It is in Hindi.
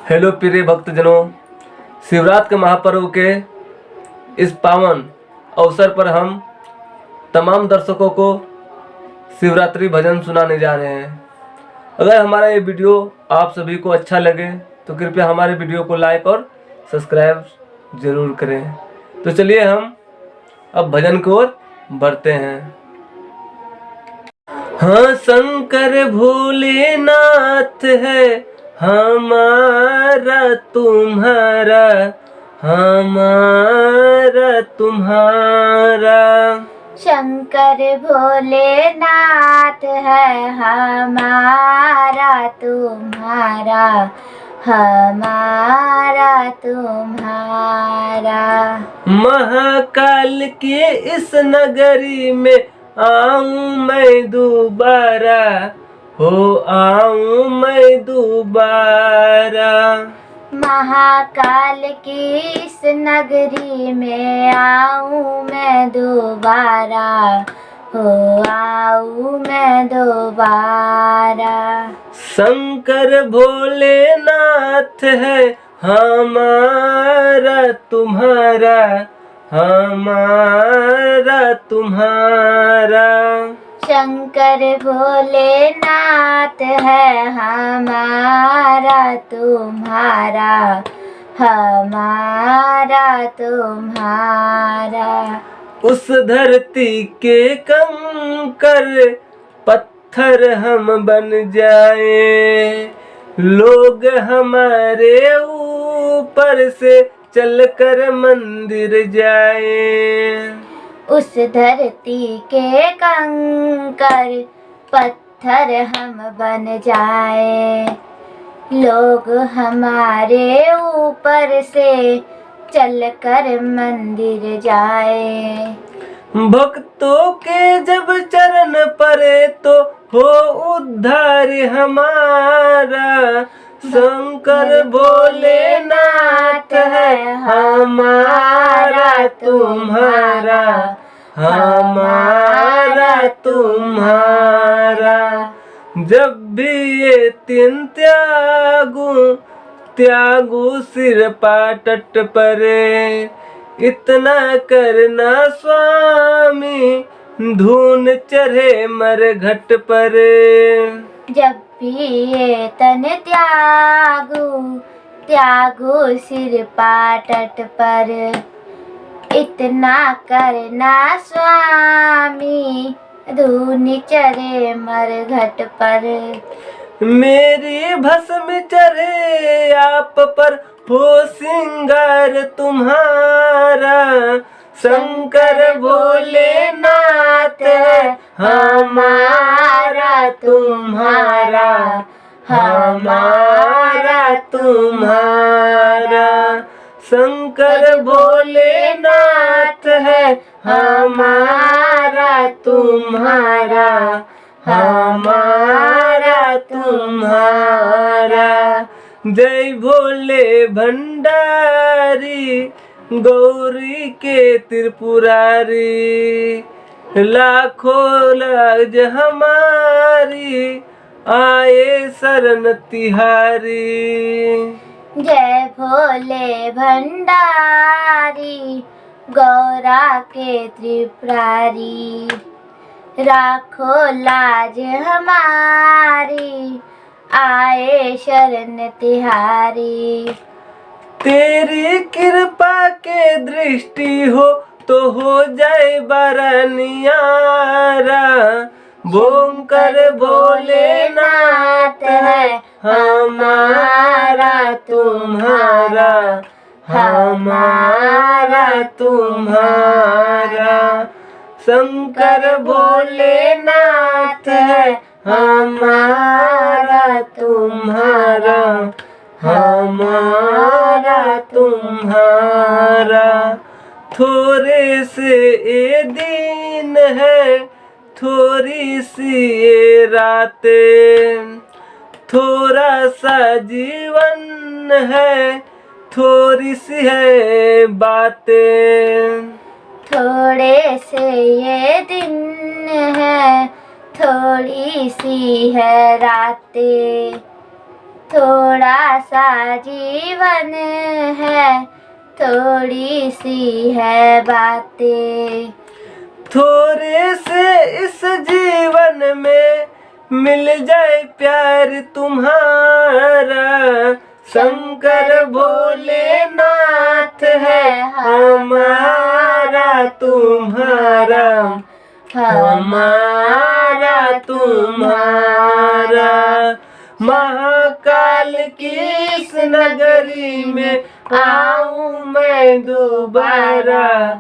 हेलो प्रिय भक्तजनों, शिवरात्रि के महापर्व के इस पावन अवसर पर हम तमाम दर्शकों को शिवरात्रि भजन सुनाने जा रहे हैं। अगर हमारा ये वीडियो आप सभी को अच्छा लगे तो कृपया हमारे वीडियो को लाइक और सब्सक्राइब जरूर करें। तो चलिए हम अब भजन की ओर बढ़ते हैं। हाँ, शंकर भोलेनाथ है हमारा तुम्हारा, हमारा तुम्हारा। शंकर भोलेनाथ है हमारा तुम्हारा, हमारा तुम्हारा। महाकाल के इस नगरी में आऊं मैं दोबारा, हो आऊं मैं दोबारा। महाकाल की इस नगरी में आऊं मैं दोबारा, हो आऊं मैं दोबारा। शंकर भोलेनाथ है हमारा तुम्हारा, हमारा तुम्हारा। शंकर भोलेनाथ है हमारा तुम्हारा, हमारा तुम्हारा। उस धरती के कंकर पत्थर हम बन जाए, लोग हमारे ऊपर से चलकर मंदिर जाए। उस धरती के कंकर पत्थर हम बन जाए, लोग हमारे ऊपर से चलकर मंदिर जाए। भक्तों के जब चरण पड़े तो हो उद्धार हमारा। शंकर भोलेनाथ है हमारा तुम्हारा, हमारा तुम्हारा। जब भी ये तीन त्यागू सिर पाटट परे, इतना करना स्वामी धून चढ़े मर घट परे। जब भी ये तन त्यागू सिर पाटट पर, इतना करना स्वामी धूनि चढ़े मर घट पर। मेरी भस्म चढ़े आप पर हो सिंगार तुम्हारा। शंकर भोलेनाथ है हमारा तुम्हारा, हमारा तुम्हारा। शंकर भोलेनाथ है हमारा तुम्हारा, हमारा तुम्हारा। जय भोले भंडारी गौरी के त्रिपुरारी, लाखों लाज हमारी आए शरण तिहारी। जय भोले भंडारी गौरा के त्रिपुरारी, राखो लाज हमारी आए शरण तिहारी। तेरी कृपा के दृष्टि हो तो हो जाए बड़ा नियारा। शंकर भोलेनाथ है हमारा तुम्हारा, हमारा तुम्हारा। शंकर भोलेनाथ है हमारा तुम्हारा, हमारा तुम्हारा। थोड़े से ये दिन है, थोड़ी सी ये रातें, थोड़ा सा जीवन है, थोड़ी सी है बातें। थोड़े से ये दिन है, थोड़ी सी है रातें, थोड़ा सा जीवन है, थोड़ी सी है बातें। थोड़े से इस जीवन में मिल जाए प्यार तुम्हारा, शंकर भोलेनाथ है हमारा तुम्हारा, हमारा तुम्हारा। महाकाल की इस नगरी में आऊं मैं दोबारा।